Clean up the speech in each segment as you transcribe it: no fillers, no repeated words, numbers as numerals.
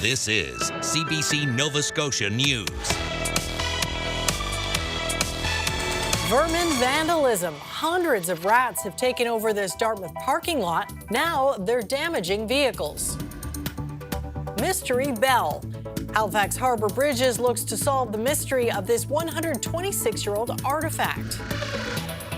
This is CBC Nova Scotia News. Vermin vandalism. Hundreds of rats have taken over this Dartmouth parking lot. Now they're damaging vehicles. Mystery bell. Halifax Harbour Bridges looks to solve the mystery of this 126-year-old artifact.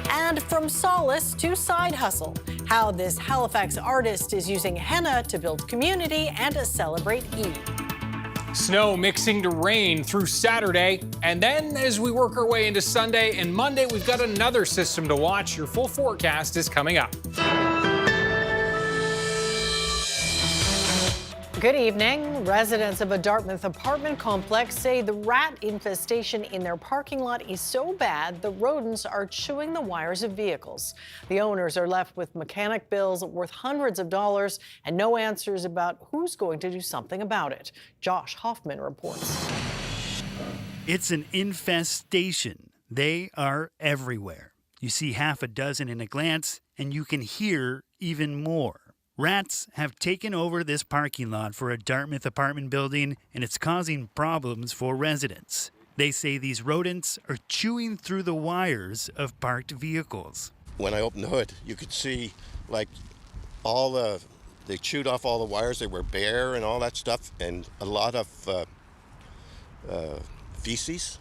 And from solace to side hustle, how this Halifax artist is using henna to build community and to celebrate Eid. Snow mixing to rain through Saturday, and then as we work our way into Sunday and Monday, we've got another system to watch. Your full forecast is coming up. Good evening. Residents of a Dartmouth apartment complex say the rat infestation in their parking lot is so bad the rodents are chewing the wires of vehicles. The owners are left with mechanic bills worth hundreds of dollars and no answers about who's going to do something about it. Josh Hoffman reports. It's an infestation. They are everywhere. You see half a dozen in a glance, and you can hear even more. Rats have taken over this parking lot for a Dartmouth apartment building, and it's causing problems for residents. They say these rodents are chewing through the wires of parked vehicles. When I opened the hood, you could see like they chewed off all the wires. They were bare and all that stuff, and a lot of feces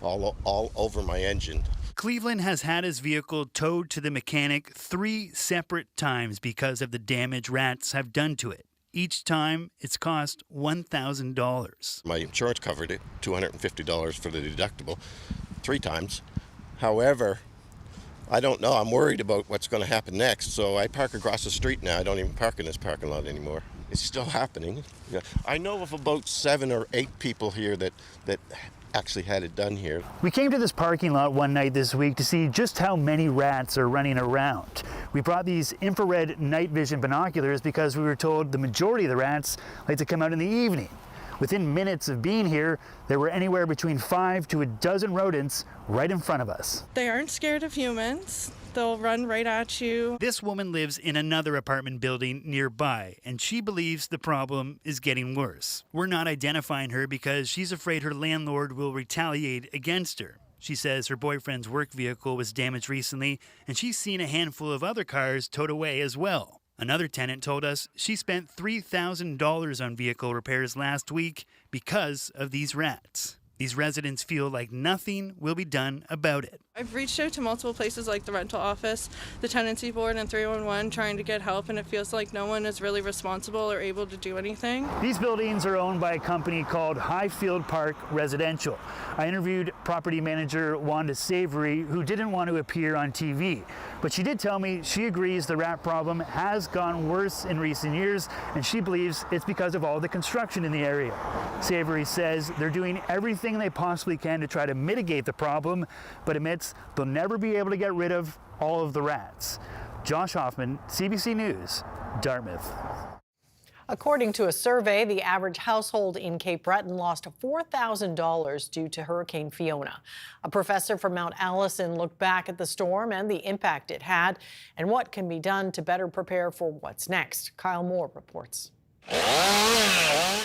all over my engine. Cleveland has had his vehicle towed to the mechanic 3 separate times because of the damage rats have done to it. Each time, it's cost $1,000. My insurance covered it, $250 for the deductible, 3 times. However, I don't know. I'm worried about what's going to happen next, so I park across the street now. I don't even park in this parking lot anymore. It's still happening. Yeah. I know of about 7 or 8 people here that actually had it done here. We came to this parking lot one night this week to see just how many rats are running around. We brought these infrared night vision binoculars because we were told the majority of the rats like to come out in the evening. Within minutes of being here, there were anywhere between 5 to a dozen rodents right in front of us. They aren't scared of humans. They'll run right at you. This woman lives in another apartment building nearby, and she believes the problem is getting worse. We're not identifying her because she's afraid her landlord will retaliate against her. She says her boyfriend's work vehicle was damaged recently, and she's seen a handful of other cars towed away as well. Another tenant told us she spent $3,000 on vehicle repairs last week because of these rats. These residents feel like nothing will be done about it. I've reached out to multiple places like the rental office, the tenancy board, and 311 trying to get help, and it feels like no one is really responsible or able to do anything. These buildings are owned by a company called Highfield Park Residential. I interviewed property manager Wanda Savory, who didn't want to appear on TV, but she did tell me she agrees the rat problem has gone worse in recent years, and she believes it's because of all the construction in the area. Savory says they're doing everything they possibly can to try to mitigate the problem, but admits they'll never be able to get rid of all of the rats. Josh Hoffman, CBC News, Dartmouth. According to a survey, the average household in Cape Breton lost $4,000 due to Hurricane Fiona. A professor from Mount Allison looked back at the storm and the impact it had and what can be done to better prepare for what's next. Kyle Moore reports.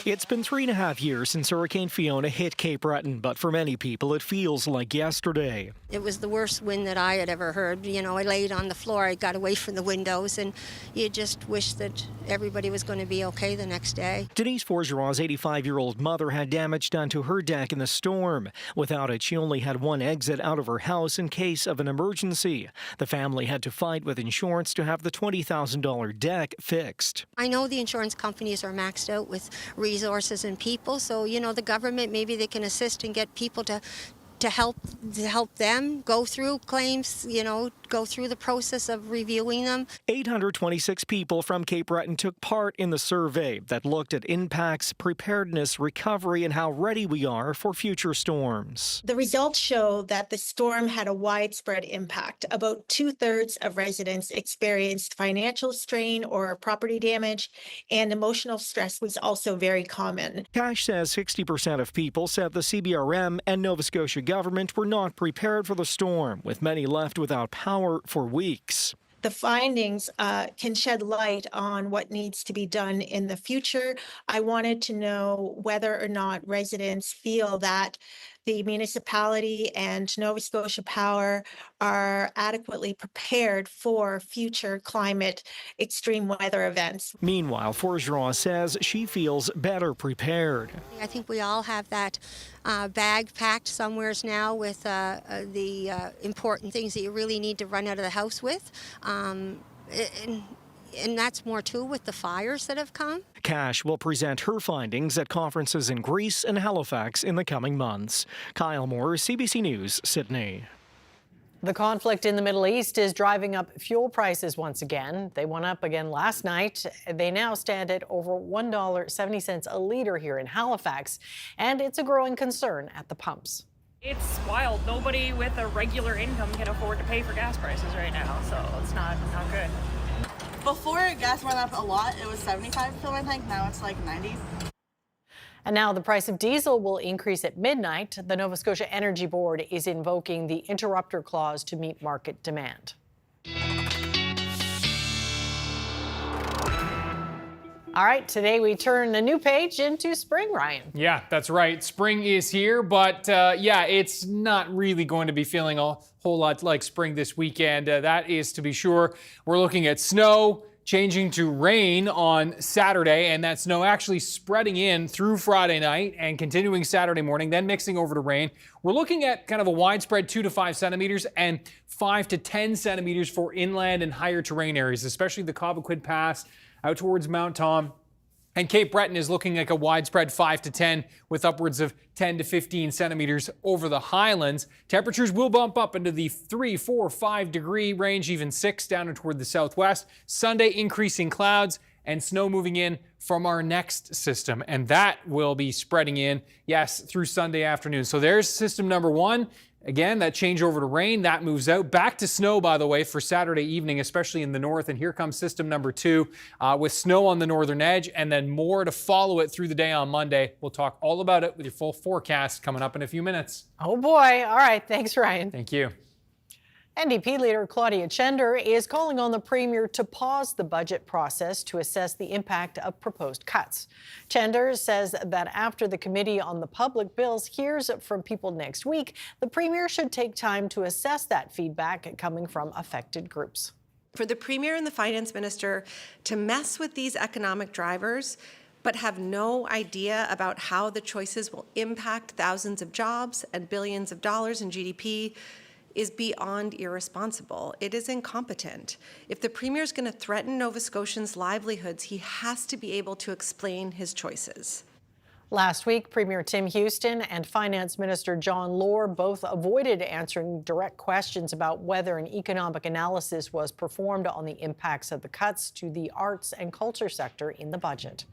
It's been 3.5 years since Hurricane Fiona hit Cape Breton, but for many people it feels like yesterday. It was the worst wind that I had ever heard. You know, I laid on the floor, I got away from the windows, and you just wish that everybody was going to be okay the next day. Denise Forgeron's 85-year-old mother had damage done to her deck in the storm. Without it, she only had one exit out of her house in case of an emergency. The family had to fight with insurance to have the $20,000 deck fixed. I know the insurance companies are maxed out with resources and people, so you know the government, maybe they can assist and get people to help them go through claims, you know, go through the process of reviewing them. 826 people from Cape Breton took part in the survey that looked at impacts, preparedness, recovery, and how ready we are for future storms. The results show that the storm had a widespread impact. About 2/3 of residents experienced financial strain or property damage, and emotional stress was also very common. Cash says 60% of people said the CBRM and Nova Scotia government were not prepared for the storm, with many left without power for weeks. the findings can shed light on what needs to be done in the future. I wanted to know whether or not residents feel that the municipality and Nova Scotia Power are adequately prepared for future climate extreme weather events. Meanwhile, Forgeron says she feels better prepared. I think we all have that bag packed somewheres now with the important things that you really need to run out of the house with. And that's more too with the fires that have come. Cash will present her findings at conferences in Greece and Halifax in the coming months. Kyle Moore, CBC News, Sydney. The conflict in the Middle East is driving up fuel prices once again. They went up again last night. They now stand at over $1.70 a litre here in Halifax, and it's a growing concern at the pumps. It's wild. Nobody with a regular income can afford to pay for gas prices right now, so it's not good. Before gas went up a lot, it was 75 fill my tank. Now it's like 90. And now the price of diesel will increase at midnight. The Nova Scotia Energy Board is invoking the interrupter clause to meet market demand. All right, today we turn a new page into spring, Ryan. Yeah, that's right. Spring is here, but yeah, it's not really going to be feeling a whole lot like spring this weekend. That is to be sure. We're looking at snow changing to rain on Saturday, and that snow actually spreading in through Friday night and continuing Saturday morning, then mixing over to rain. We're looking at kind of a widespread 2 to 5 centimeters and 5 to 10 centimeters for inland and higher terrain areas, especially the Cobequid Pass out towards Mount Tom. And Cape Breton is looking like a widespread 5 to 10 with upwards of 10 to 15 centimeters over the highlands. Temperatures will bump up into the 3, 4, 5 degree range, even 6 down toward the southwest. Sunday, increasing clouds and snow moving in from our next system. And that will be spreading in, yes, through Sunday afternoon. So there's system number 1. Again, that change over to rain, that moves out. Back to snow, by the way, for Saturday evening, especially in the north. And here comes system number 2 with snow on the northern edge and then more to follow it through the day on Monday. We'll talk all about it with your full forecast coming up in a few minutes. Oh boy. All right. Thanks, Ryan. Thank you. NDP leader Claudia Chender is calling on the Premier to pause the budget process to assess the impact of proposed cuts. Chender says that after the Committee on the Public Bills hears from people next week, the Premier should take time to assess that feedback coming from affected groups. For the Premier and the Finance Minister to mess with these economic drivers but have no idea about how the choices will impact thousands of jobs and billions of dollars in GDP is beyond irresponsible. It is incompetent. If the Premier is going to threaten Nova Scotians' livelihoods, he has to be able to explain his choices. Last week, Premier Tim Houston and Finance Minister John Lohr both avoided answering direct questions about whether an economic analysis was performed on the impacts of the cuts to the arts and culture sector in the budget.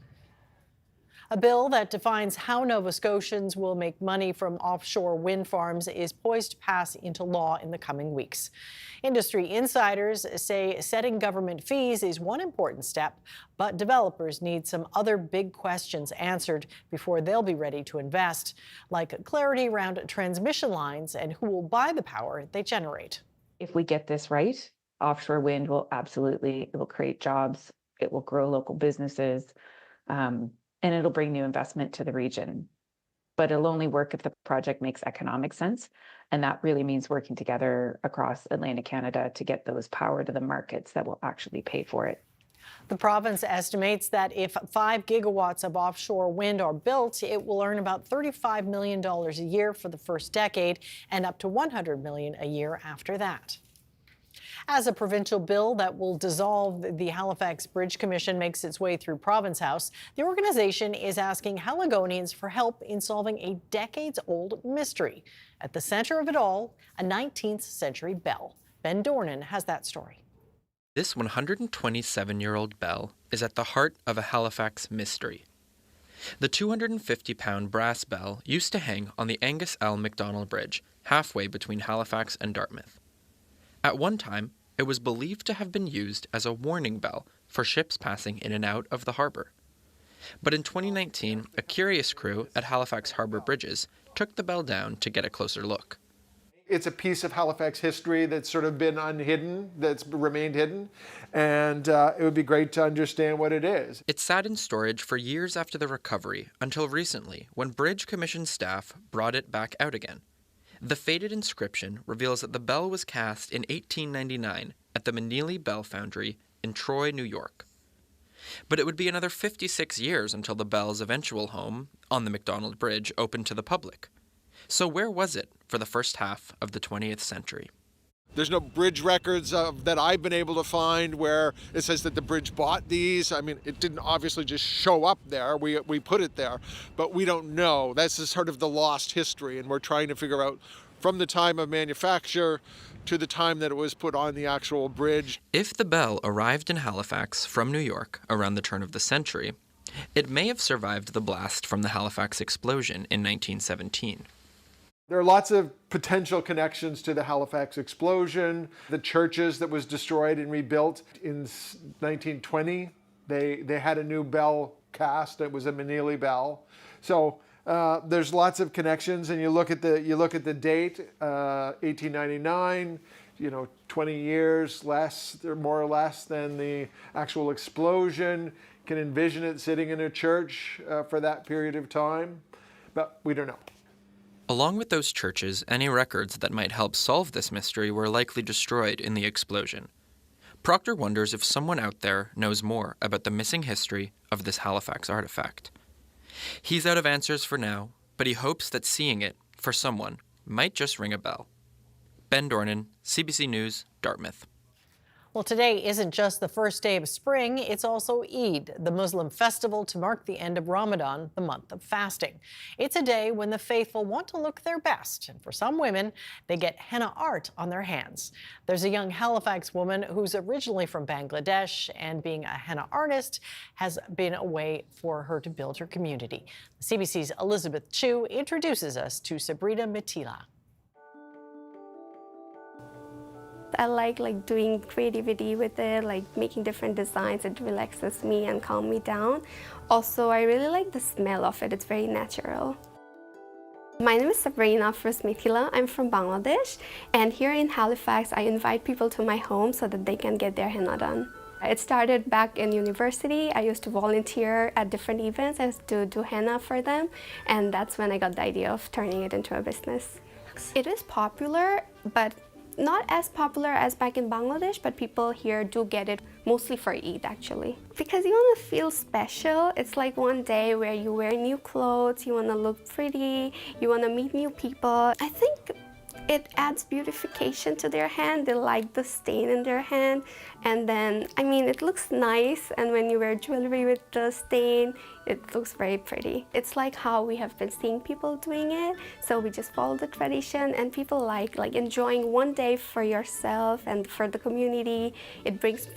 A bill that defines how Nova Scotians will make money from offshore wind farms is poised to pass into law in the coming weeks. Industry insiders say setting government fees is one important step, but developers need some other big questions answered before they'll be ready to invest, like clarity around transmission lines and who will buy the power they generate. If we get this right, offshore wind will absolutely, it will create jobs, it will grow local businesses, and it'll bring new investment to the region. But it'll only work if the project makes economic sense. And that really means working together across Atlantic Canada to get those power to the markets that will actually pay for it. The province estimates that if 5 gigawatts of offshore wind are built, it will earn about $35 million a year for the first decade and up to $100 million a year after that. As a provincial bill that will dissolve the Halifax Bridge Commission makes its way through Province House, the organization is asking Haligonians for help in solving a decades-old mystery. At the center of it all, a 19th century bell. Ben Dornan has that story. This 127-year-old bell is at the heart of a Halifax mystery. The 250-pound brass bell used to hang on the Angus L. MacDonald Bridge, halfway between Halifax and Dartmouth. At one time, it was believed to have been used as a warning bell for ships passing in and out of the harbour. But in 2019, a curious crew at Halifax Harbour Bridges took the bell down to get a closer look. It's a piece of Halifax history that's sort of been unhidden, that's remained hidden, and it would be great to understand what it is. It sat in storage for years after the recovery, until recently, when Bridge Commission staff brought it back out again. The faded inscription reveals that the bell was cast in 1899 at the Meneely Bell Foundry in Troy, New York. But it would be another 56 years until the bell's eventual home, on the McDonald Bridge, opened to the public. So where was it for the first half of the 20th century? There's no bridge records that I've been able to find where it says that the bridge bought these. I mean, it didn't obviously just show up there. We put it there, but we don't know. That's sort of the lost history, and we're trying to figure out from the time of manufacture to the time that it was put on the actual bridge. If the bell arrived in Halifax from New York around the turn of the century, it may have survived the blast from the Halifax explosion in 1917. There are lots of potential connections to the Halifax explosion. The churches that was destroyed and rebuilt in 1920, they had a new bell cast. It was a Meneely bell. So there's lots of connections, and you look at the date, 1899. 20 years less, or more or less, than the actual explosion. Can envision it sitting in a church for that period of time, but we don't know. Along with those churches, any records that might help solve this mystery were likely destroyed in the explosion. Proctor wonders if someone out there knows more about the missing history of this Halifax artifact. He's out of answers for now, but he hopes that seeing it, for someone, might just ring a bell. Ben Dornan, CBC News, Dartmouth. Well, today isn't just the first day of spring, it's also Eid, the Muslim festival to mark the end of Ramadan, the month of fasting. It's a day when the faithful want to look their best, and for some women, they get henna art on their hands. There's a young Halifax woman who's originally from Bangladesh, and being a henna artist has been a way for her to build her community. CBC's Elizabeth Chu introduces us to Sabrina Mitila. I like doing creativity with it, like making different designs. It relaxes me and calms me down. Also, I really like the smell of it. It's very natural. My name is Sabrina Mitila. I'm from Bangladesh, and here in Halifax, I invite people to my home so that they can get their henna done. It started back in university. I used to volunteer at different events. I used to do henna for them, and that's when I got the idea of turning it into a business. It is popular, but not as popular as back in Bangladesh, but people here do get it mostly for Eid actually. Because you want to feel special. It's like one day where you wear new clothes, you want to look pretty, you want to meet new people. I think it adds beautification to their hand. They like the stain in their hand, and then, I mean, it looks nice, and when you wear jewelry with the stain, it looks very pretty. It's like how we have been seeing people doing it, so we just follow the tradition, and people like enjoying one day for yourself and for the community. It brings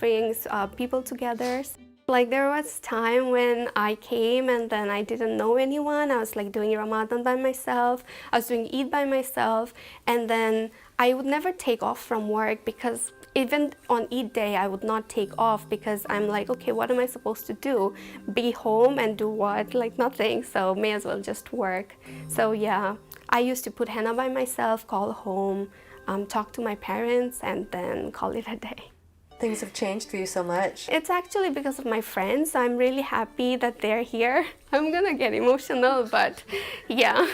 people together. Like there was time when I came and then I didn't know anyone. I was like doing Ramadan by myself. I was doing Eid by myself. And then I would never take off from work, because even on Eid day, I would not take off, because I'm like, okay, what am I supposed to do? Be home and do what? Like nothing. So may as well just work. So yeah, I used to put henna by myself, call home, talk to my parents, and then call it a day. Things have changed for you so much. It's actually because of my friends. I'm really happy that they're here. I'm gonna get emotional, but yeah.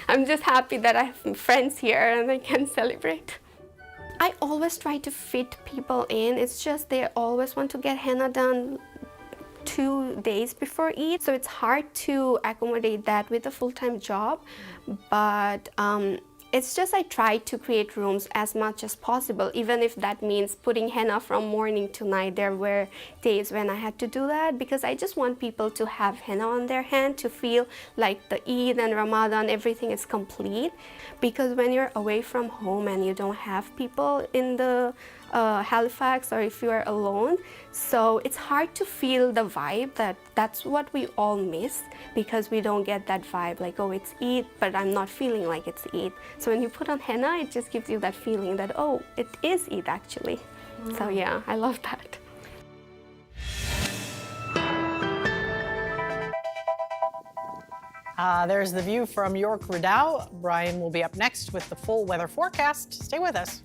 I'm just happy that I have friends here and I can celebrate. I always try to fit people in. It's just they always want to get henna done 2 days before Eid. So it's hard to accommodate that with a full-time job. But it's just I try to create rooms as much as possible, even if that means putting henna from morning to night. There were days when I had to do that, because I just want people to have henna on their hand, to feel like the Eid and Ramadan, everything is complete. Because when you're away from home and you don't have people in the Halifax, or if you are alone, so it's hard to feel the vibe. That's what we all miss, because we don't get that vibe like, oh, it's Eid, but I'm not feeling like it's Eid. So when you put on henna, it just gives you that feeling that, oh, it is Eid actually. So yeah, I love that. There's the view from York Redoubt. Brian will be up next with the full weather forecast. Stay with us.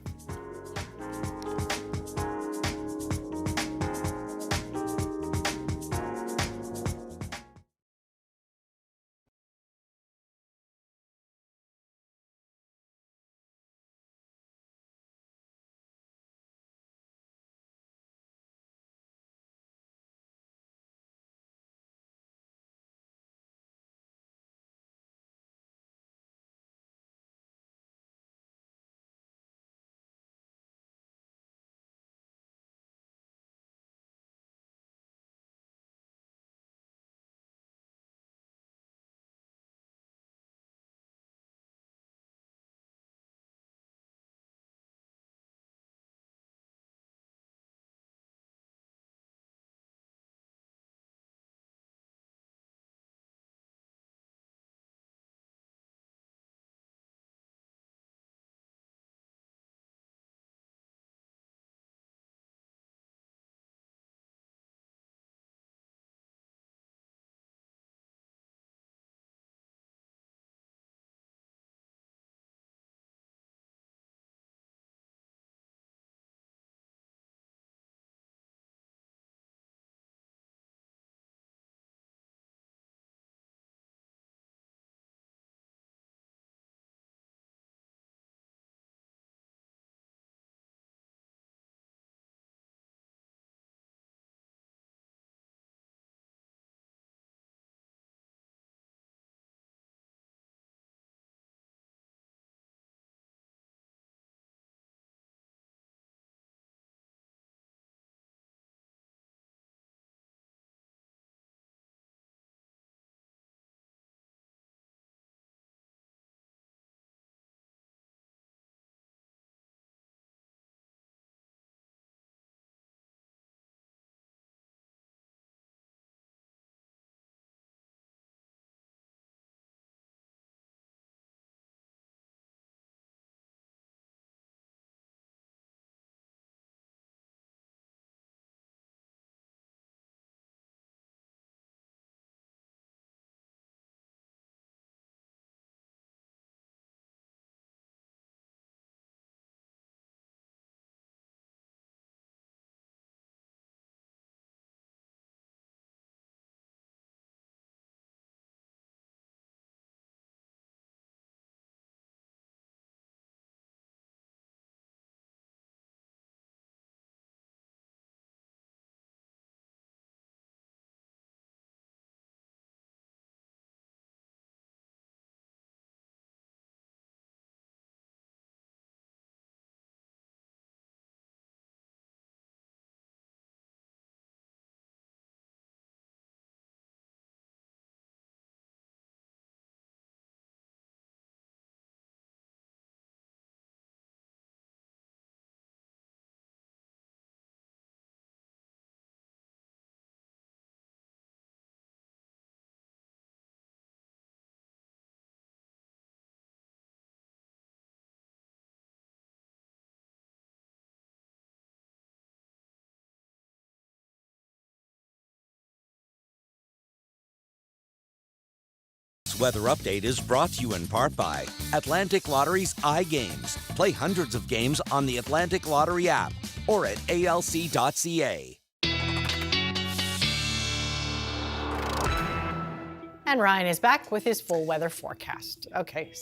Weather update is brought to you in part by Atlantic Lottery's iGames. Play hundreds of games on the Atlantic Lottery app or at alc.ca. And Ryan is back with his full weather forecast. Okay.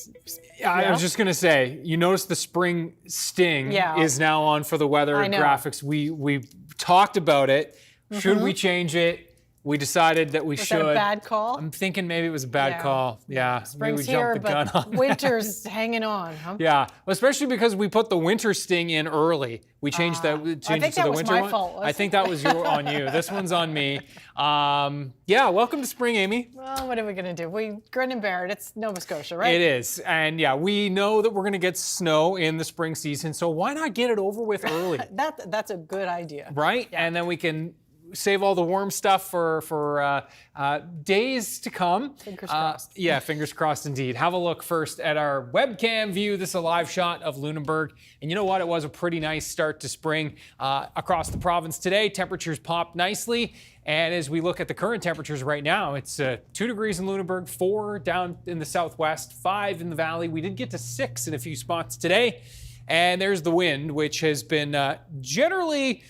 I was just going to say, you notice the spring sting is now on for the weather graphics. We talked about it. Should we change it? We decided that we should. Was that a bad call? I'm thinking maybe it was a bad call. Yeah, maybe we Spring's jumped here, the gun on that. winter's hanging on, huh? Yeah, especially because we put the winter sting in early. We changed that. I think that was my fault. I think that was on you. This one's on me. Yeah, welcome to spring, Amy. Well, what are we gonna do? We grin and bear it. It's Nova Scotia, right? It is, and yeah, we know that we're gonna get snow in the spring season. So why not get it over with early? That's a good idea. Right, and then we can save all the warm stuff for days to come. Fingers crossed. Yeah, fingers crossed indeed. Have a look first at our webcam view. This is a live shot of Lunenburg. And you know what? It was a pretty nice start to spring across the province today. Temperatures popped nicely. And as we look at the current temperatures right now, it's 2 degrees in Lunenburg, 4 down in the southwest, 5 in the valley. We did get to 6 in a few spots today. And there's the wind, which has been generally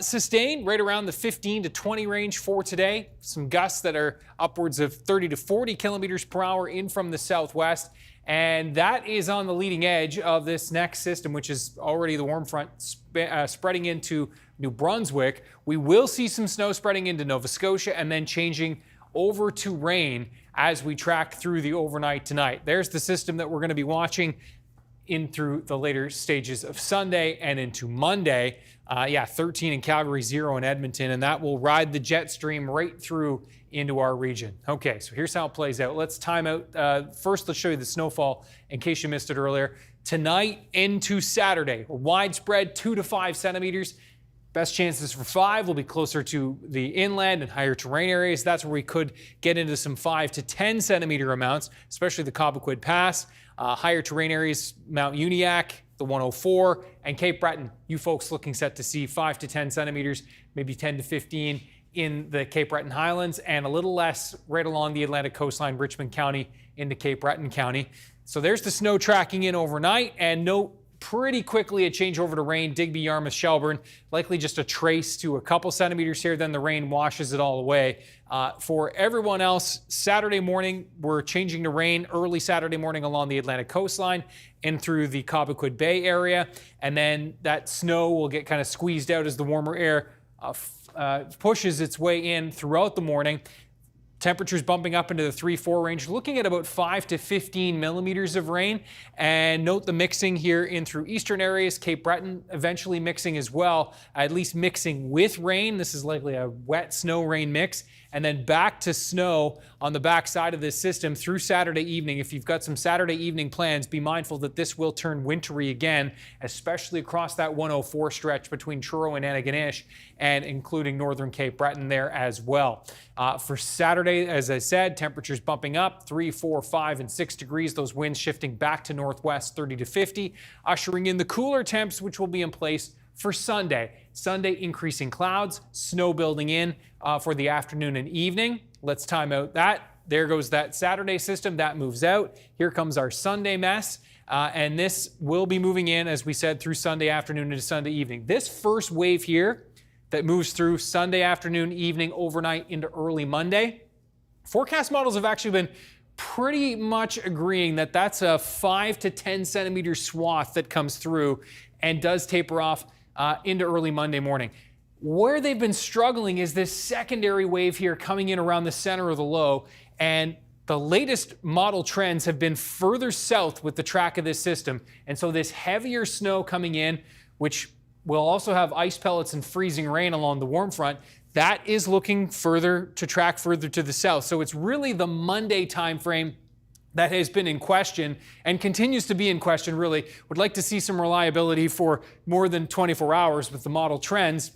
sustained right around the 15 to 20 range for today. Some gusts that are upwards of 30 to 40 kilometers per hour in from the southwest. And that is on the leading edge of this next system, which is already the warm front spreading into New Brunswick. We will see some snow spreading into Nova Scotia and then changing over to rain as we track through the overnight tonight. There's the system that we're going to be watching in through the later stages of Sunday and into Monday. 13 in Calgary, 0 in Edmonton, and that will ride the jet stream right through into our region. Okay, so here's how it plays out. Let's time out. First, let's show you the snowfall in case you missed it earlier. Tonight into Saturday, widespread 2 to 5 centimeters. Best chances for 5 will be closer to the inland and higher terrain areas. That's where we could get into some 5 to 10 centimeter amounts, especially the Cobequid Pass. Higher terrain areas, Mount Uniacke, the 104, and Cape Breton. You folks looking set to see 5 to 10 centimeters, maybe 10 to 15 in the Cape Breton Highlands, and a little less right along the Atlantic coastline, Richmond County into Cape Breton County. So there's the snow tracking in overnight, and note pretty quickly a change over to rain, Digby, Yarmouth, Shelburne, likely just a trace to a couple centimeters here, then the rain washes it all away. For everyone else, Saturday morning, we're changing to rain early Saturday morning along the Atlantic coastline and through the Cobequid Bay area, and then that snow will get kind of squeezed out as the warmer air pushes its way in throughout the morning. Temperatures bumping up into the 3-4 range, looking at about 5 to 15 millimeters of rain. And note the mixing here in through eastern areas, Cape Breton eventually mixing as well, at least mixing with rain. This is likely a wet snow rain mix. And then back to snow on the back side of this system through Saturday evening. If you've got some Saturday evening plans, be mindful that this will turn wintry again, especially across that 104 stretch between Truro and Antigonish, and including northern Cape Breton there as well. For Saturday, as I said, temperatures bumping up 3, 4, 5, and 6 degrees. Those winds shifting back to northwest 30 to 50, ushering in the cooler temps, which will be in place for Sunday. Sunday, increasing clouds, snow building in for the afternoon and evening. Let's time out that. There goes that Saturday system. That moves out. Here comes our Sunday mess. And this will be moving in, as we said, through Sunday afternoon into Sunday evening. This first wave here that moves through Sunday afternoon, evening, overnight into early Monday. Forecast models have actually been pretty much agreeing that that's a 5 to 10 centimeter swath that comes through and does taper off into early Monday morning. Where they've been struggling is this secondary wave here coming in around the center of the low, and the latest model trends have been further south with the track of this system. And so this heavier snow coming in, which will also have ice pellets and freezing rain along the warm front, that is looking further to track further to the south. So it's really the Monday timeframe that has been in question and continues to be in question, really. Would like to see some reliability for more than 24 hours with the model trends.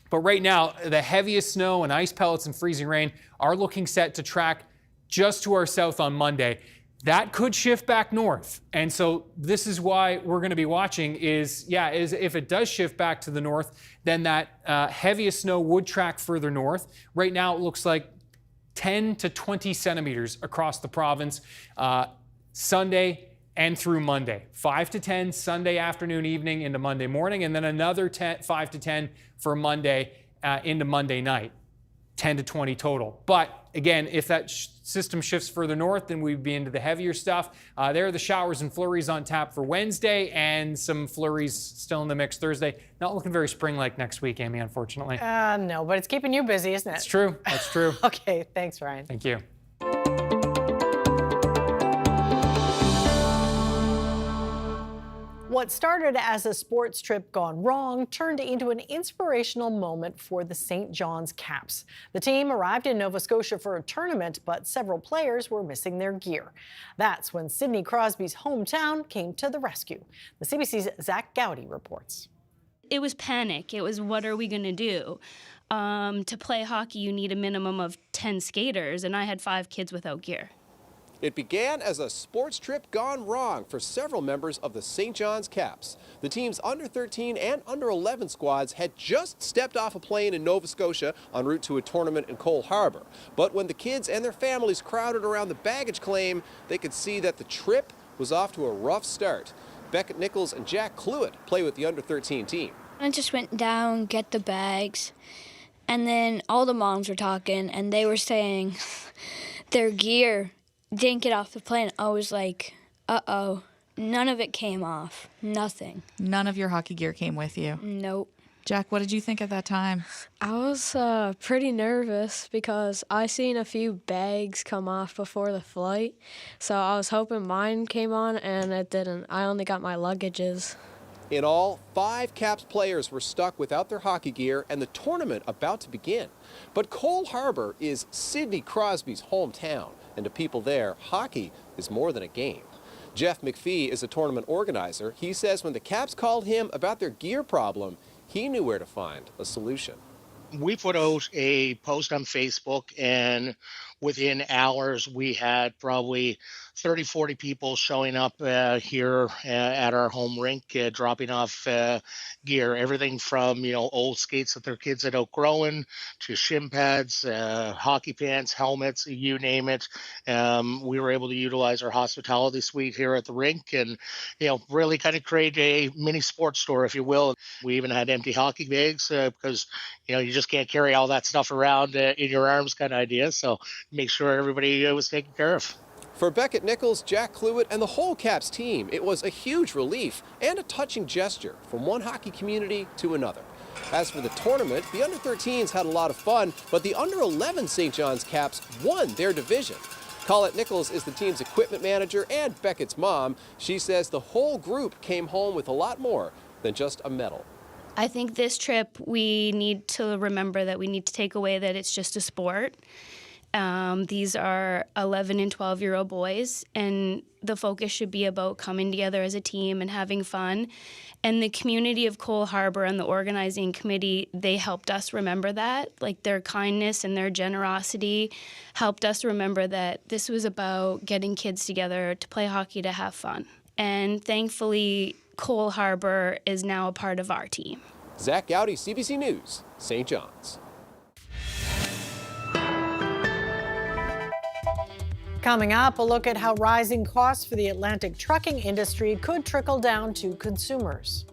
But right now, the heaviest snow and ice pellets and freezing rain are looking set to track just to our south on Monday. That could shift back north. And so this is why we're going to be watching is if it does shift back to the north, then that heaviest snow would track further north. Right now, it looks like 10 to 20 centimeters across the province Sunday and through Monday. 5 to 10 Sunday afternoon, evening into Monday morning, and then another 5 to 10 for Monday into Monday night. 10 to 20 total. But again, if that system shifts further north, then we'd be into the heavier stuff. There are the showers and flurries on tap for Wednesday, and some flurries still in the mix Thursday. Not looking very spring-like next week, Amy, unfortunately. No, but it's keeping you busy, isn't it? It's true. That's true. Okay, thanks, Ryan. Thank you. What started as a sports trip gone wrong turned into an inspirational moment for the St. John's Caps. The team arrived in Nova Scotia for a tournament, but several players were missing their gear. That's when Sidney Crosby's hometown came to the rescue. The CBC's Zach Gowdy reports. It was panic. It was, what are we going to do? to play hockey, you need a minimum of 10 skaters, and I had 5 kids without gear. It began as a sports trip gone wrong for several members of the St. John's Caps. The team's under-13 and under-11 squads had just stepped off a plane in Nova Scotia en route to a tournament in Cole Harbour. But when the kids and their families crowded around the baggage claim, they could see that the trip was off to a rough start. Beckett Nichols and Jack Cluett play with the under-13 team. I just went down, get the bags, and then all the moms were talking, and they were saying their gear didn't get off the plane. I was like, uh-oh. None of it came off. Nothing. None of your hockey gear came with you? Nope. Jack, what did you think at that time? I was pretty nervous because I seen a few bags come off before the flight. So I was hoping mine came on, and it didn't. I only got my luggages. In all, 5 Caps players were stuck without their hockey gear and the tournament about to begin. But Cole Harbour is Sidney Crosby's hometown, and to people there, hockey is more than a game. Jeff McPhee is a tournament organizer. He says when the Caps called him about their gear problem, he knew where to find a solution. We put out a post on Facebook, and within hours we had probably 30, 40 people showing up here at our home rink, dropping off gear, everything from, old skates that their kids had outgrown to shin pads, hockey pants, helmets, you name it. We were able to utilize our hospitality suite here at the rink and, really kind of create a mini sports store, if you will. We even had empty hockey bags because, you just can't carry all that stuff around in your arms kind of idea. So make sure everybody was taken care of. For Beckett Nichols, Jack Cluett, and the whole Caps team, it was a huge relief and a touching gesture from one hockey community to another. As for the tournament, the under-13s had a lot of fun, but the under-11 St. John's Caps won their division. Colette Nichols is the team's equipment manager and Beckett's mom. She says the whole group came home with a lot more than just a medal. I think this trip we need to remember that we need to take away that it's just a sport. These are 11 and 12-year-old boys, and the focus should be about coming together as a team and having fun. And the community of Cole Harbour and the organizing committee, they helped us remember that. Like, their kindness and their generosity helped us remember that this was about getting kids together to play hockey, to have fun. And thankfully, Cole Harbour is now a part of our team. Zach Gowdy, CBC News, St. John's. Coming up, a look at how rising costs for the Atlantic trucking industry could trickle down to consumers.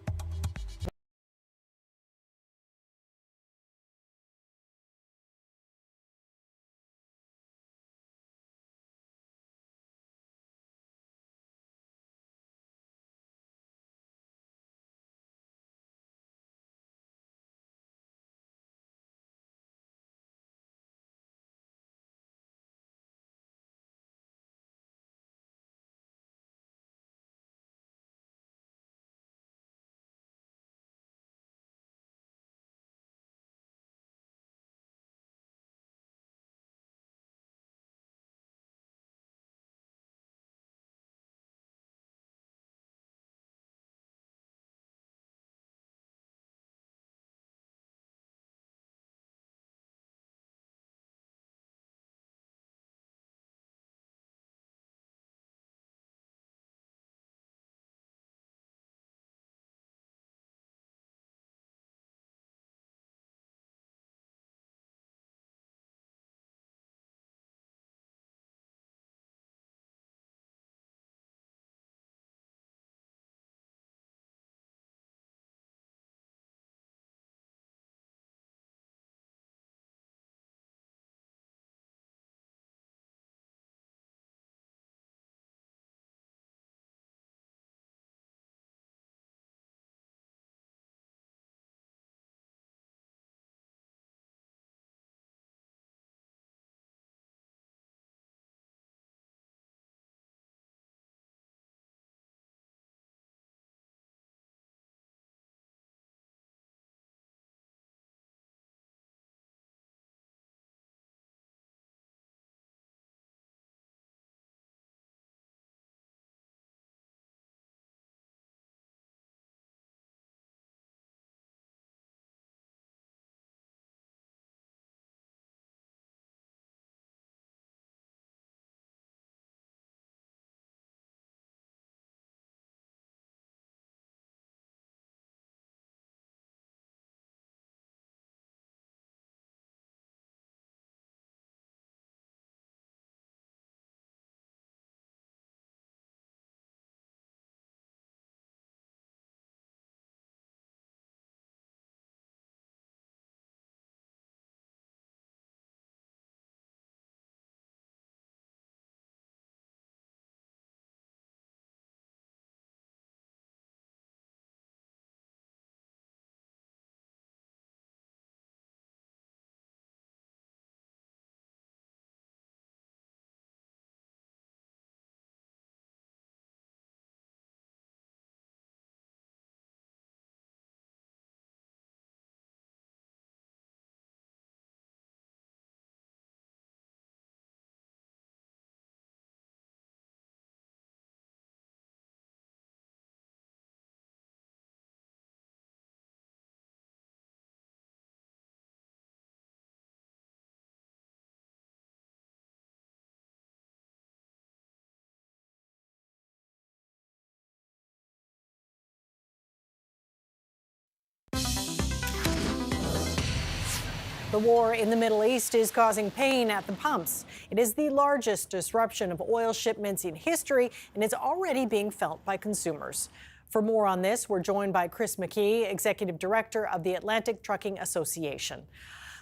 The war in the Middle East is causing pain at the pumps. It is the largest disruption of oil shipments in history, and it's already being felt by consumers. For more on this, we're joined by Chris McKee, Executive Director of the Atlantic Trucking Association.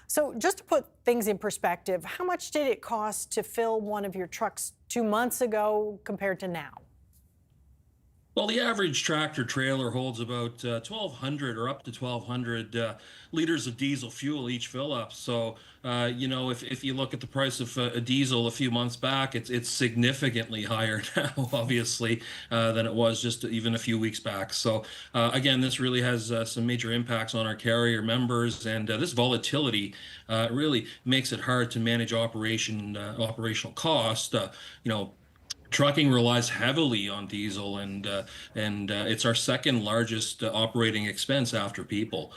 So just to put things in perspective, how much did it cost to fill one of your trucks 2 months ago compared to now? Well, the average tractor trailer holds about 1,200 or up to 1,200 liters of diesel fuel each fill up. So, if you look at the price of a diesel a few months back, it's significantly higher now, obviously, than it was just even a few weeks back. So, again, this really has some major impacts on our carrier members, and this volatility really makes it hard to manage operational cost. Trucking relies heavily on diesel, and it's our second largest operating expense after people.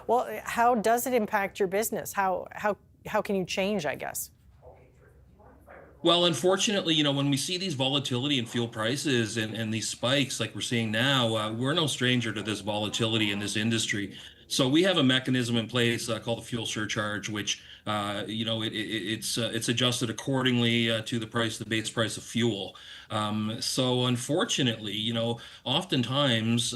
Well, how does it impact your business? How can you change, I guess? Well, unfortunately, when we see these volatility in fuel prices and these spikes like we're seeing now, we're no stranger to this volatility in this industry. So we have a mechanism in place called the fuel surcharge, which it's adjusted accordingly to the base price of fuel. So unfortunately, oftentimes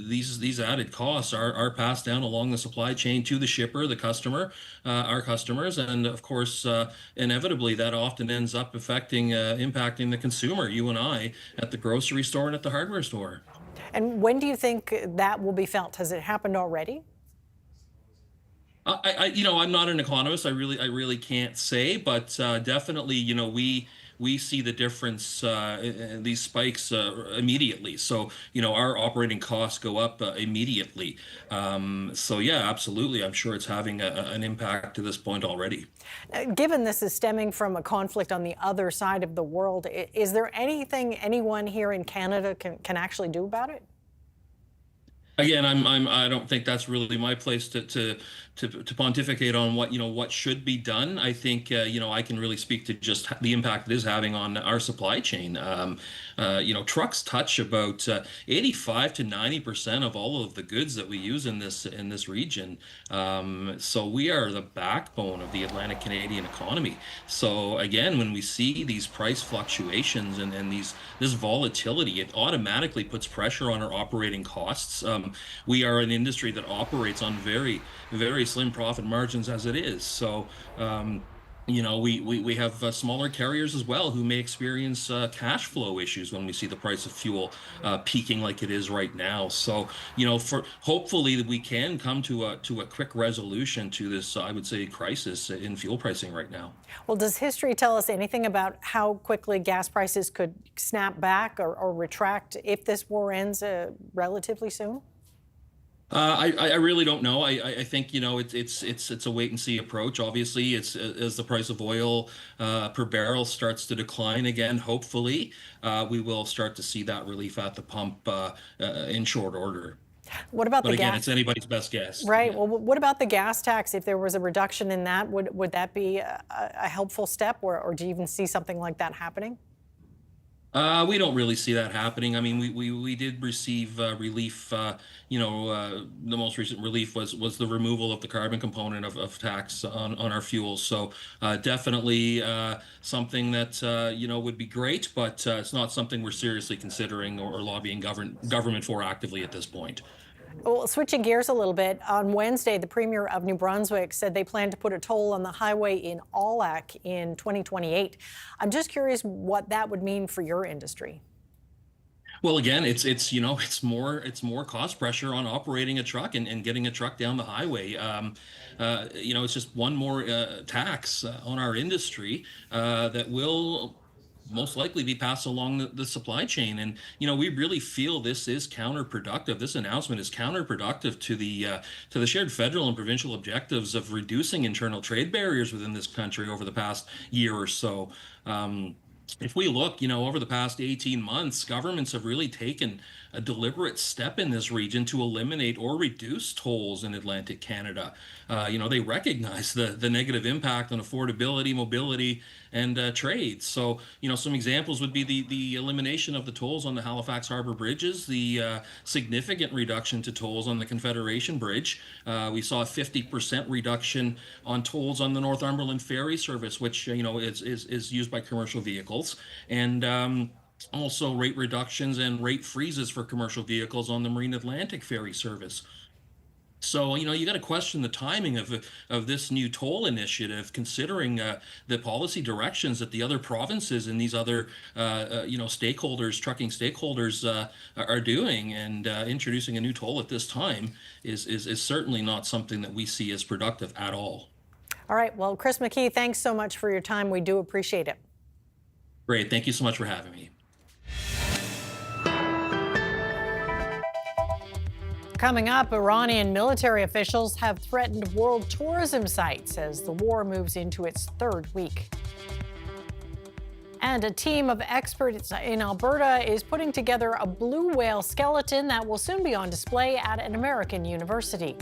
these added costs are passed down along the supply chain to the shipper, the customer, our customers, and of course, inevitably that often ends up impacting the consumer, you and I, at the grocery store and at the hardware store. And when do you think that will be felt? Has it happened already? I'm not an economist. I really can't say, but definitely, we see the difference in these spikes immediately. So, our operating costs go up immediately. So, yeah, absolutely. I'm sure it's having an impact to this point already. Given this is stemming from a conflict on the other side of the world, is there anything anyone here in Canada can actually do about it? Again, I don't think that's really my place to pontificate on what should be done. I think I can really speak to just the impact it is having on our supply chain. Trucks touch about 85 to 90% of all of the goods that we use in this region. So we are the backbone of the Atlantic Canadian economy. So again, when we see these price fluctuations and this volatility, it automatically puts pressure on our operating costs. We are an industry that operates on very, very slim profit margins as it is. So, we have smaller carriers as well who may experience cash flow issues when we see the price of fuel peaking like it is right now. So, hopefully we can come to a quick resolution to this, I would say, crisis in fuel pricing right now. Well, does history tell us anything about how quickly gas prices could snap back or retract if this war ends relatively soon? I really don't know. I think it's a wait and see approach. Obviously, it's as the price of oil per barrel starts to decline again. Hopefully, we will start to see that relief at the pump in short order. What about but the again, gas? it's anybody's best guess. Right. Yeah. Well, what about the gas tax? If there was a reduction in that, would that be a helpful step, or do you even see something like that happening? We don't really see that happening. I mean, we did receive relief. The most recent relief was the removal of the carbon component of tax on our fuels. So definitely something that would be great, but it's not something we're seriously considering or lobbying government for actively at this point. Well, switching gears a little bit, on Wednesday, the Premier of New Brunswick said they plan to put a toll on the highway in Allac in 2028. I'm just curious what that would mean for your industry. Well, again, it's more cost pressure on operating a truck and getting a truck down the highway. It's just one more tax on our industry that will most likely be passed along the supply chain. And, we really feel this is counterproductive. This announcement is counterproductive to the shared federal and provincial objectives of reducing internal trade barriers within this country over the past year or so. If we look, over the past 18 months, governments have really taken a deliberate step in this region to eliminate or reduce tolls in Atlantic Canada. They recognize the negative impact on affordability, mobility, and trade. So, some examples would be the elimination of the tolls on the Halifax Harbour bridges, the significant reduction to tolls on the Confederation Bridge. We saw a 50% reduction on tolls on the Northumberland ferry service, which is used by commercial vehicles, and also rate reductions and rate freezes for commercial vehicles on the Marine Atlantic ferry service. So, you got to question the timing of this new toll initiative, considering the policy directions that the other provinces and these other, stakeholders, trucking stakeholders are doing. And introducing a new toll at this time is certainly not something that we see as productive at all. All right. Well, Chris McKee, thanks so much for your time. We do appreciate it. Great. Thank you so much for having me. Coming up, Iranian military officials have threatened world tourism sites as the war moves into its third week. And a team of experts in Alberta is putting together a blue whale skeleton that will soon be on display at an American university.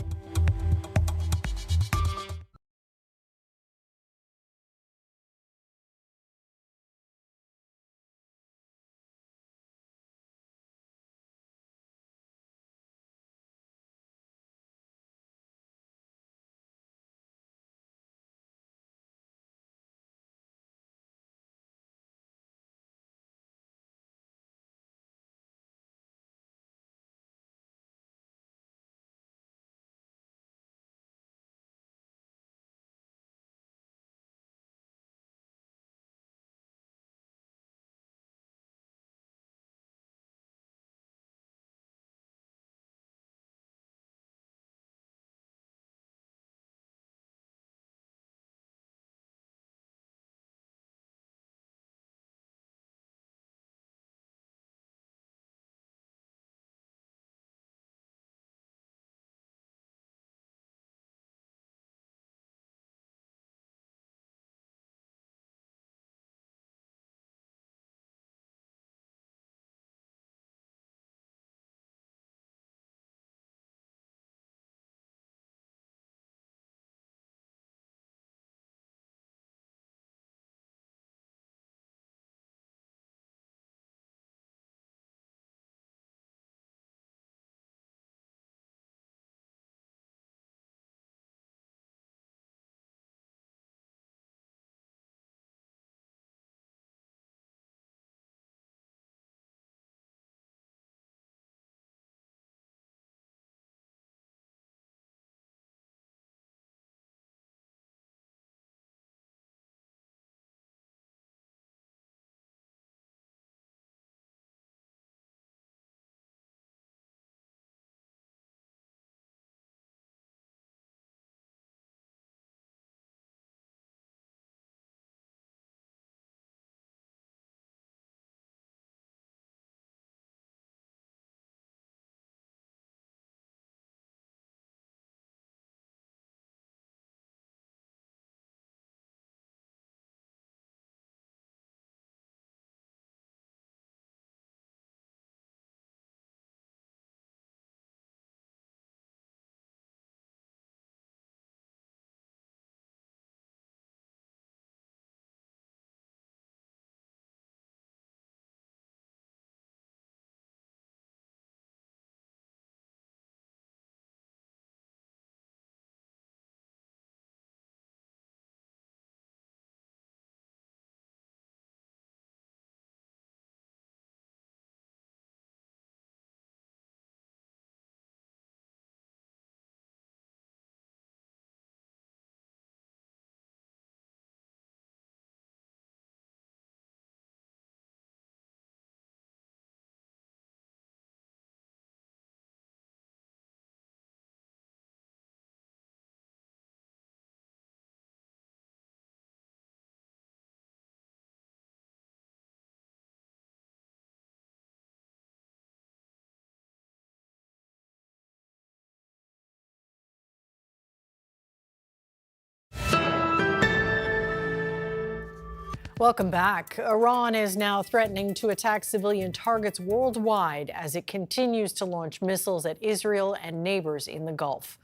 Welcome back. Iran is now threatening to attack civilian targets worldwide as it continues to launch missiles at Israel and neighbors in the Gulf.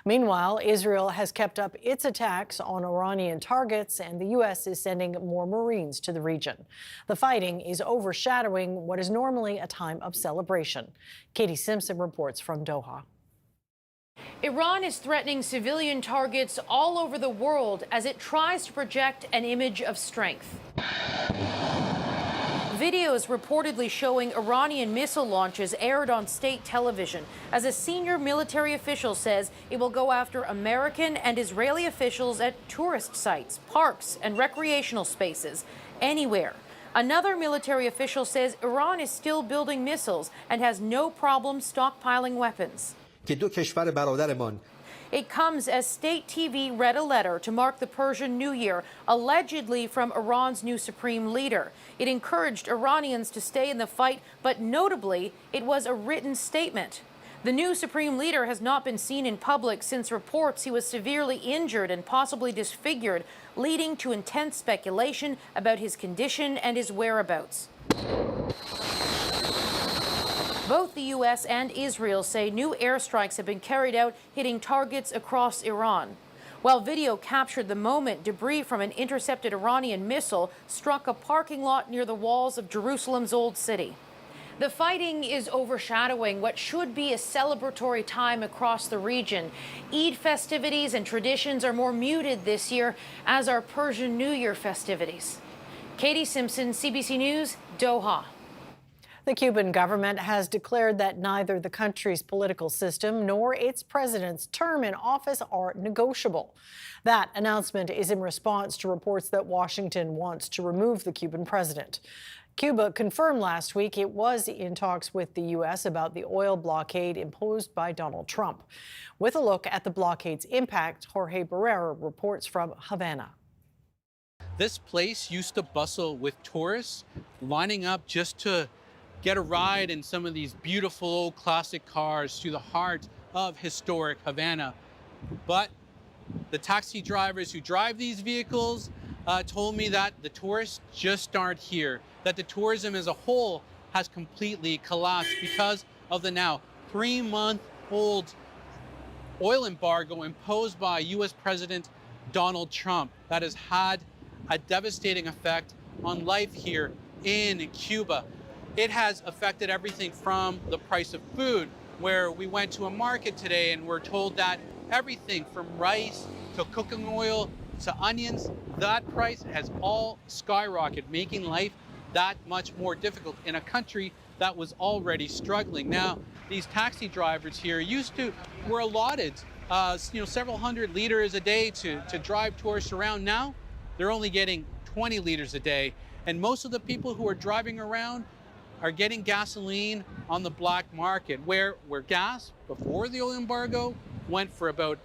Meanwhile, Israel has kept up its attacks on Iranian targets, and the U.S. is sending more Marines to the region. The fighting is overshadowing what is normally a time of celebration. Katie Simpson reports from Doha. Iran is threatening civilian targets all over the world as it tries to project an image of strength. Videos reportedly showing Iranian missile launches aired on state television as a senior military official says it will go after American and Israeli officials at tourist sites, parks, and recreational spaces, anywhere. Another military official says Iran is still building missiles and has no problem stockpiling weapons. It comes as state TV read a letter to mark the Persian New Year, allegedly from Iran's new supreme leader. It encouraged Iranians to stay in the fight, but notably, it was a written statement. The new supreme leader has not been seen in public since reports he was severely injured and possibly disfigured, leading to intense speculation about his condition and his whereabouts. Both the U.S. and Israel say new airstrikes have been carried out, hitting targets across Iran. While video captured the moment debris from an intercepted Iranian missile struck a parking lot near the walls of Jerusalem's Old City. The fighting is overshadowing what should be a celebratory time across the region. Eid festivities and traditions are more muted this year, as are Persian New Year festivities. Katie Simpson, CBC News, Doha. The Cuban government has declared that neither the country's political system nor its president's term in office are negotiable. That announcement is in response to reports that Washington wants to remove the Cuban president. Cuba confirmed last week it was in talks with the U.S. about the oil blockade imposed by Donald Trump. With a look at the blockade's impact, Jorge Barrera reports from Havana. This place used to bustle with tourists lining up just to get a ride in some of these beautiful old classic cars through the heart of historic Havana. But the taxi drivers who drive these vehicles told me that the tourists just aren't here, that the tourism as a whole has completely collapsed because of the now 3-month-old oil embargo imposed by U.S. President Donald Trump that has had a devastating effect on life here in Cuba. It has affected everything from the price of food, where we went to a market today and we're told that everything from rice to cooking oil to onions, that price has all skyrocketed, making life that much more difficult in a country that was already struggling. Now, these taxi drivers here were allotted several hundred liters a day to drive tourists around. Now, they're only getting 20 liters a day. And most of the people who are driving around are getting gasoline on the black market, where gas before the oil embargo went for about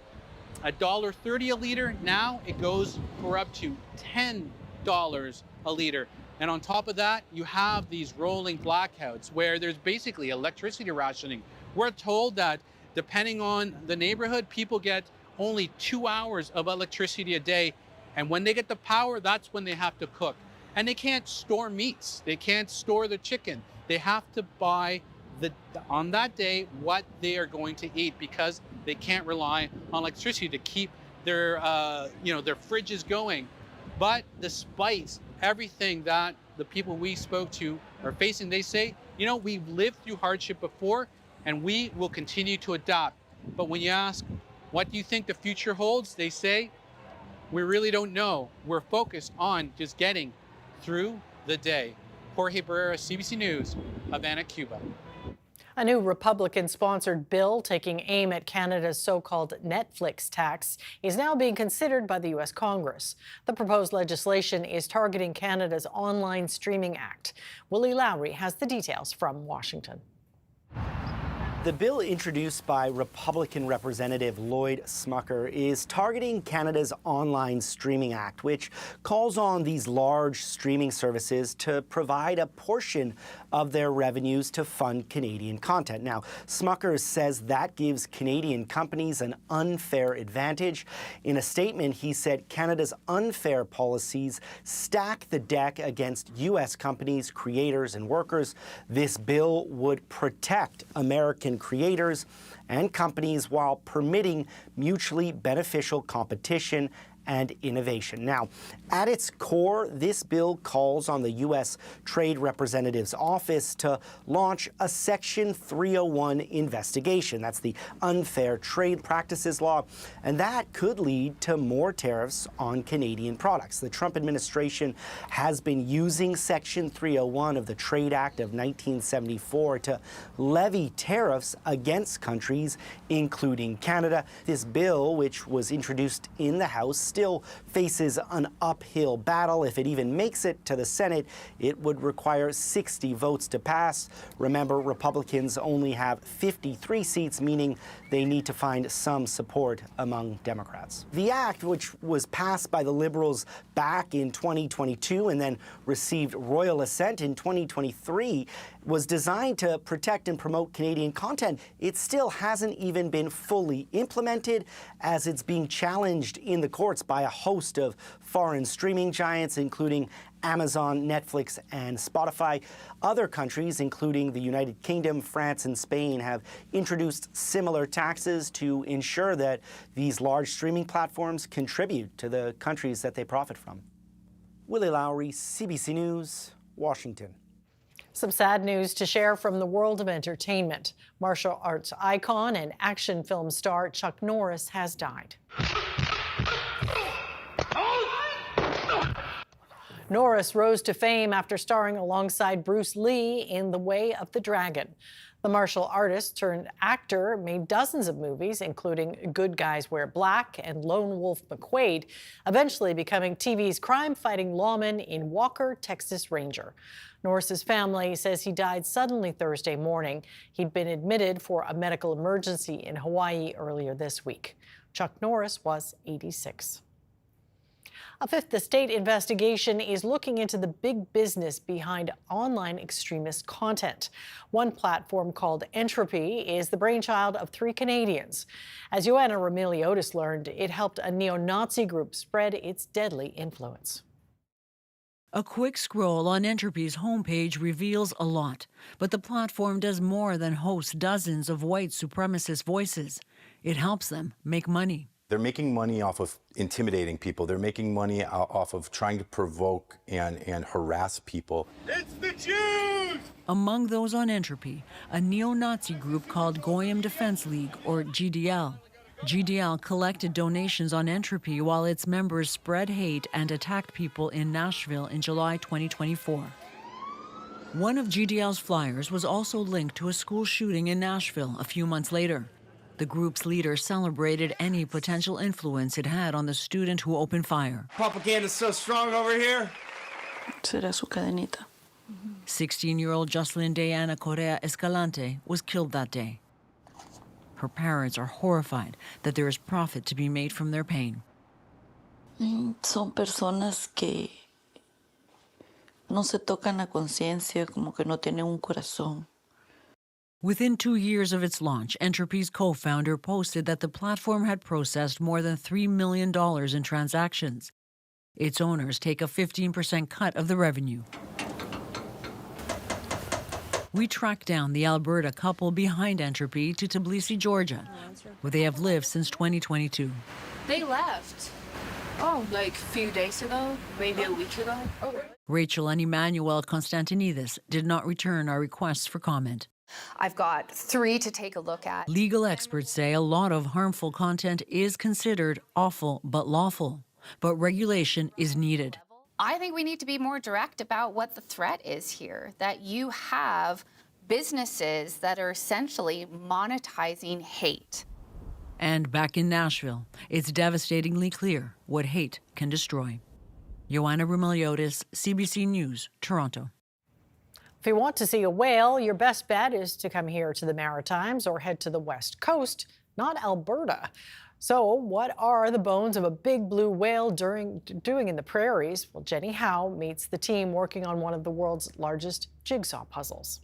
$1.30 a liter. Now it goes for up to $10 a liter. And on top of that, you have these rolling blackouts where there's basically electricity rationing. We're told that depending on the neighborhood, people get only 2 hours of electricity a day. And when they get the power, that's when they have to cook. And they can't store meats. They can't store the chicken. They have to buy on that day what they are going to eat because they can't rely on electricity to keep their their fridges going. But despite everything that the people we spoke to are facing, they say, we've lived through hardship before and we will continue to adapt. But when you ask, what do you think the future holds? They say, we really don't know. We're focused on just getting through the day. Jorge Barrera, CBC News, Havana, Cuba. A new Republican-sponsored bill taking aim at Canada's so-called Netflix tax is now being considered by the U.S. Congress. The proposed legislation is targeting Canada's Online Streaming Act. Willie Lowry has the details from Washington. The bill introduced by Republican Representative Lloyd Smucker is targeting Canada's Online Streaming Act, which calls on these large streaming services to provide a portion of their revenues to fund Canadian content. Now, Smucker says that gives Canadian companies an unfair advantage. In a statement, he said Canada's unfair policies stack the deck against U.S. companies, creators, and workers. This bill would protect American creators and companies while permitting mutually beneficial competition and innovation. Now, at its core, this bill calls on the U.S. Trade Representative's office to launch a Section 301 investigation. That's the unfair trade practices law, and that could lead to more tariffs on Canadian products. The Trump administration has been using Section 301 of the Trade Act of 1974 to levy tariffs against countries, including Canada. This bill, which was introduced in the House, still faces an uphill battle. If it even makes it to the Senate, it would require 60 votes to pass. Remember, Republicans only have 53 seats, meaning they need to find some support among Democrats. The act, which was passed by the Liberals back in 2022 and then received royal assent in 2023, was designed to protect and promote Canadian content. It still hasn't even been fully implemented, as it's being challenged in the courts by a host of foreign streaming giants, including Amazon, Netflix, and Spotify. Other countries, including the United Kingdom, France, and Spain, have introduced similar taxes to ensure that these large streaming platforms contribute to the countries that they profit from. Willie Lowry, CBC News, Washington. Some sad news to share from the world of entertainment. Martial arts icon and action film star Chuck Norris has died. Norris rose to fame after starring alongside Bruce Lee in The Way of the Dragon. The martial artist turned actor made dozens of movies, including Good Guys Wear Black and Lone Wolf McQuade, eventually becoming TV's crime-fighting lawman in Walker, Texas Ranger. Norris's family says he died suddenly Thursday morning. He'd been admitted for a medical emergency in Hawaii earlier this week. Chuck Norris was 86. A fifth estate investigation is looking into the big business behind online extremist content. One platform called Entropy is the brainchild of 3 Canadians. As Joanna Remiliotis learned, it helped a neo-Nazi group spread its deadly influence. A quick scroll on Entropy's homepage reveals a lot, but the platform does more than host dozens of white supremacist voices. It helps them make money. They're making money off of intimidating people. They're making money off of trying to provoke and harass people. It's the Jews! Among those on Entropy, a neo-Nazi group called Goyim Defense League, or GDL. GDL collected donations on Entropy while its members spread hate and attacked people in Nashville in July 2024. One of GDL's flyers was also linked to a school shooting in Nashville a few months later. The group's leader celebrated any potential influence it had on the student who opened fire. Propaganda's so strong over here. Será su cadenita. 16-year-old Jocelyn Diana Correa Escalante was killed that day. Her parents are horrified that there is profit to be made from their pain. Son personas que no se tocan la conciencia, como que no tienen un corazón. Within 2 years of its launch, Entropy's co-founder posted that the platform had processed more than $3 million in transactions. Its owners take a 15% cut of the revenue. We tracked down the Alberta couple behind Entropy to Tbilisi, Georgia, where they have lived since 2022. They left. Like a few days ago, maybe a week ago. Rachel and Emmanuel Constantinidis did not return our requests for comment. I've got 3 to take a look at. Legal experts say a lot of harmful content is considered awful but lawful, but regulation is needed. I think we need to be more direct about what the threat is here, that you have businesses that are essentially monetizing hate. And back in Nashville, it's devastatingly clear what hate can destroy. Joanna Remiliotis, CBC News, Toronto. If you want to see a whale, your best bet is to come here to the Maritimes or head to the West Coast, not Alberta. So, what are the bones of a big blue whale doing in the prairies? Well, Jenny Howe meets the team working on one of the world's largest jigsaw puzzles.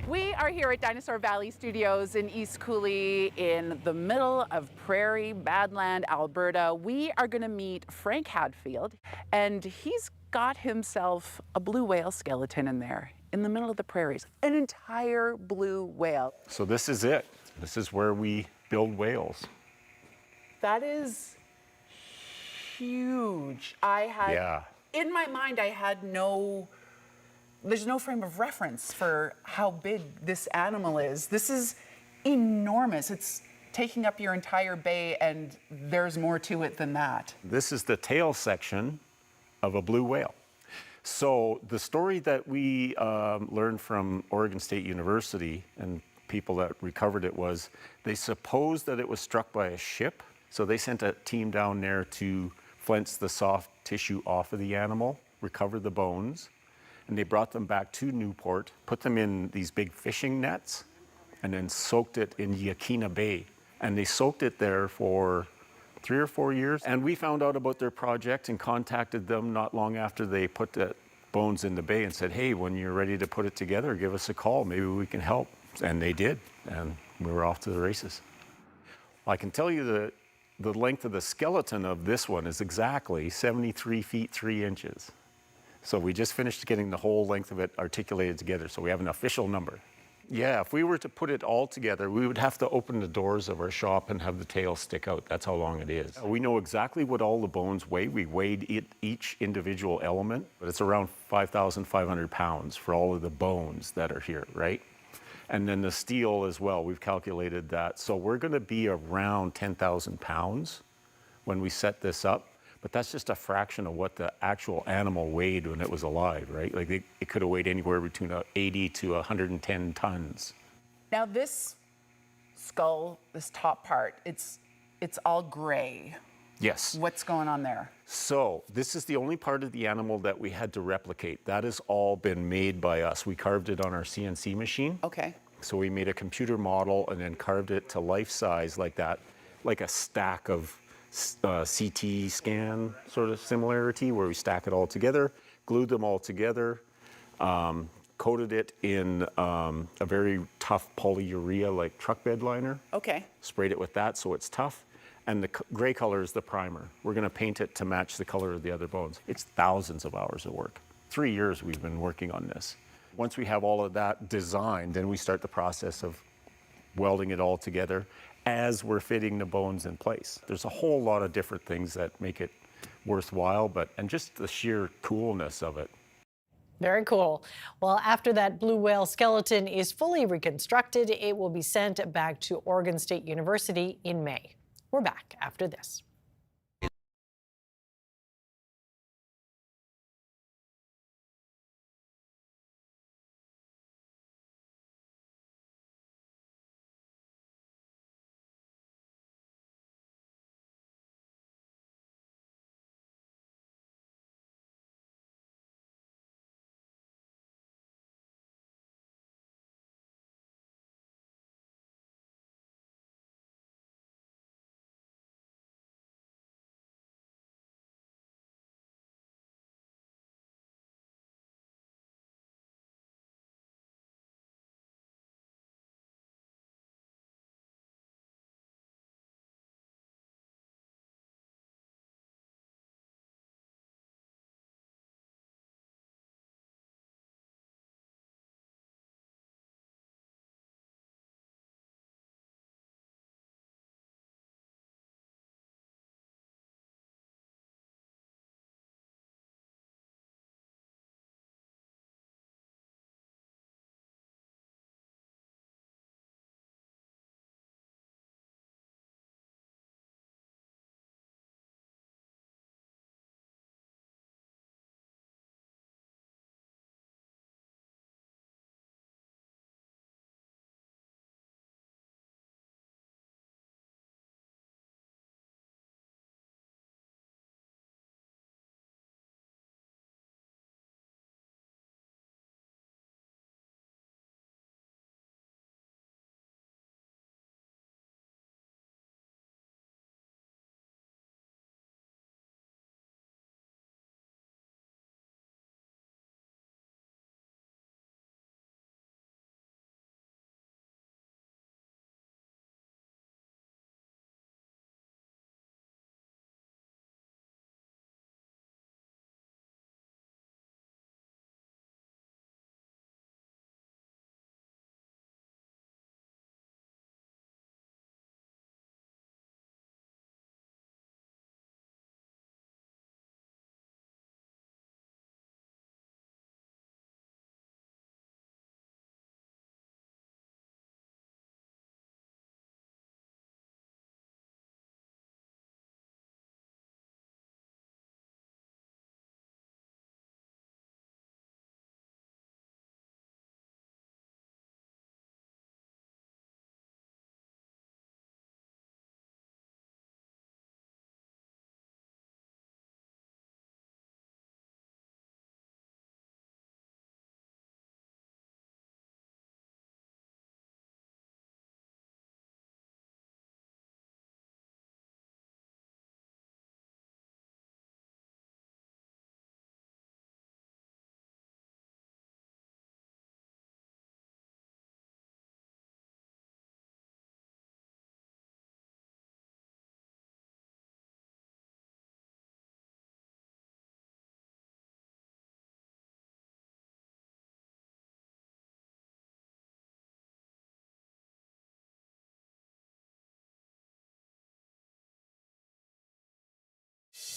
We are here at Dinosaur Valley Studios in East Cooley in the middle of prairie, Badland, Alberta. We are going to meet Frank Hadfield, and he's got himself a blue whale skeleton in there in the middle of the prairies, an entire blue whale. So this is it. This is where we build whales. That is huge. In my mind, I had there's no frame of reference for how big this animal is. This is enormous. It's taking up your entire bay, and there's more to it than that. This is the tail section of a blue whale. So the story that we learned from Oregon State University and people that recovered it was they supposed that it was struck by a ship. So they sent a team down there to flinch the soft tissue off of the animal, recover the bones, and they brought them back to Newport, put them in these big fishing nets, and then soaked it in Yaquina Bay. And they soaked it there for 3 or 4 years. And we found out about their project and contacted them not long after they put the bones in the bay and said, hey, when you're ready to put it together, give us a call. Maybe we can help. And they did. And we were off to the races. I can tell you the length of the skeleton of this one is exactly 73 feet 3 inches. So we just finished getting the whole length of it articulated together, so we have an official number. Yeah, if we were to put it all together, we would have to open the doors of our shop and have the tail stick out. That's how long it is. We know exactly what all the bones weigh. We weighed each individual element, but it's around 5,500 pounds for all of the bones that are here, right? And then the steel as well, we've calculated that. So we're gonna be around 10,000 pounds when we set this up. But that's just a fraction of what the actual animal weighed when it was alive, right? Like it could have weighed anywhere between 80 to 110 tons. Now this skull, this top part, it's all gray. Yes. What's going on there? So this is the only part of the animal that we had to replicate. That has all been made by us. We carved it on our CNC machine. Okay. So we made a computer model and then carved it to life size like that, like a stack of CT scan sort of similarity where we stack it all together, glued them all together, coated it in a very tough polyurea like truck bed liner. Okay. Sprayed it with that so it's tough. And the gray color is the primer. We're going to paint it to match the color of the other bones. It's thousands of hours of work. 3 years we've been working on this. Once we have all of that designed, then we start the process of welding it all together as we're fitting the bones in place. There's a whole lot of different things that make it worthwhile, and just the sheer coolness of it. Very cool. Well, after that blue whale skeleton is fully reconstructed, it will be sent back to Oregon State University in May. We're back after this.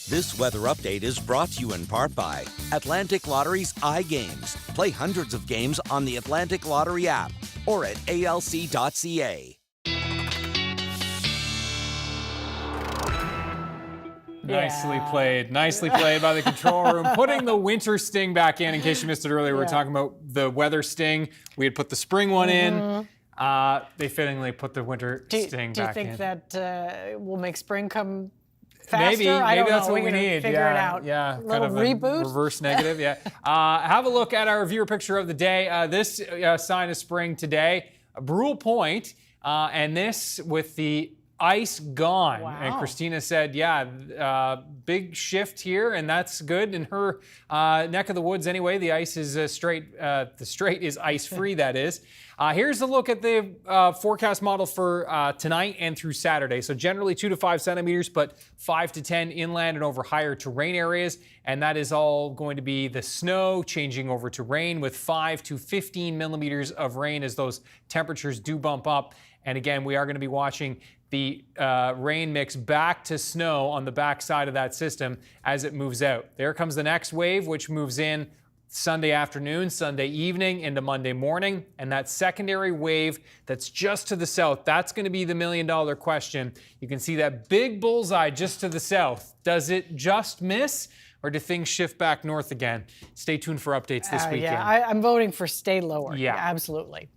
This weather update is brought to you in part by Atlantic Lottery's iGames. Play hundreds of games on the Atlantic Lottery app or at alc.ca. Nicely played by the control room. Putting the winter sting back in case you missed it earlier, we were talking about the weather sting. We had put the spring one in. They fittingly put the winter sting back in. Do you think that will make spring come faster? Maybe that's what we need. Figure it out. Yeah, kind of reboot. Reverse negative. Yeah. Have a look at our viewer picture of the day. This sign of spring today, Brule Point, and this with the ice gone. Wow. And Christina said, big shift here, and that's good in her neck of the woods anyway. The ice is straight. The strait is ice-free, that is. Here's a look at the forecast model for tonight and through Saturday. So generally 2 to 5 centimeters, but 5 to 10 inland and over higher terrain areas. And that is all going to be the snow changing over to rain with 5 to 15 millimeters of rain as those temperatures do bump up. And again, we are going to be watching the rain mix back to snow on the back side of that system as it moves out. There comes the next wave, which moves in Sunday afternoon, Sunday evening into Monday morning. And that secondary wave that's just to the south, that's going to be the million-dollar question. You can see that big bullseye just to the south. Does it just miss? Or do things shift back north again? Stay tuned for updates this weekend. Yeah, I'm voting for stay lower. Yeah, absolutely.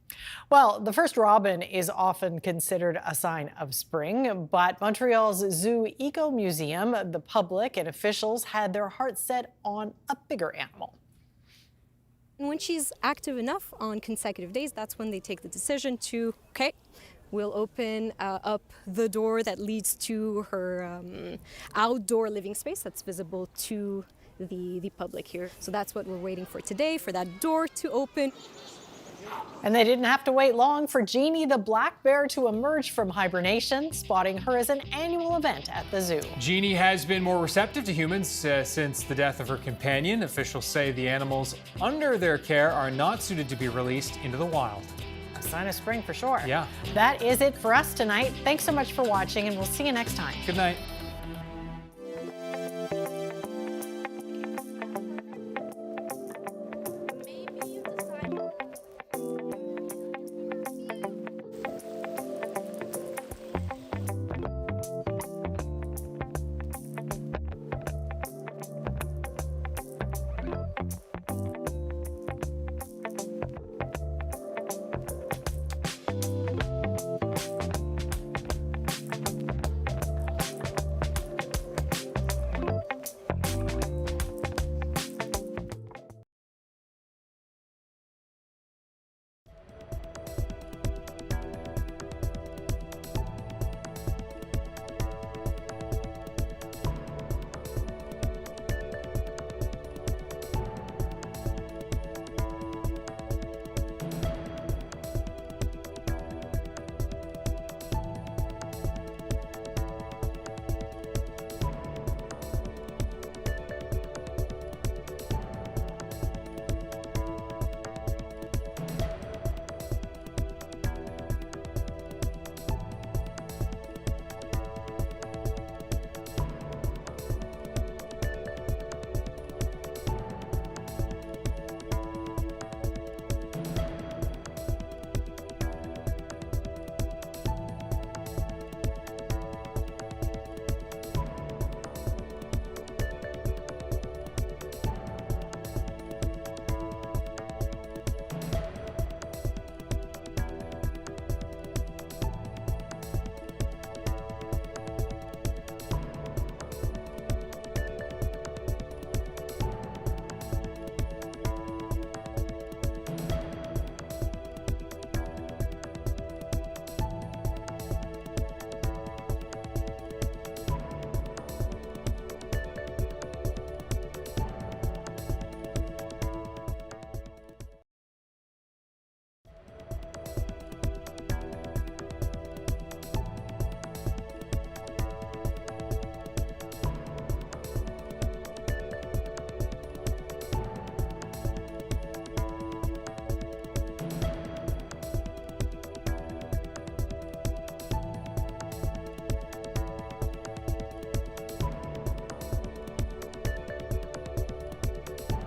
Well, the first robin is often considered a sign of spring, but Montreal's Zoo Eco Museum, the public and officials had their hearts set on a bigger animal. When she's active enough on consecutive days, that's when they take the decision to, okay, we'll open up the door that leads to her outdoor living space that's visible to the public here. So that's what we're waiting for today, for that door to open. And they didn't have to wait long for Jeannie the black bear to emerge from hibernation. Spotting her is an annual event at the zoo. Jeannie has been more receptive to humans since the death of her companion. Officials say the animals under their care are not suited to be released into the wild. A sign of spring for sure. Yeah. That is it for us tonight. Thanks so much for watching, and we'll see you next time. Good night.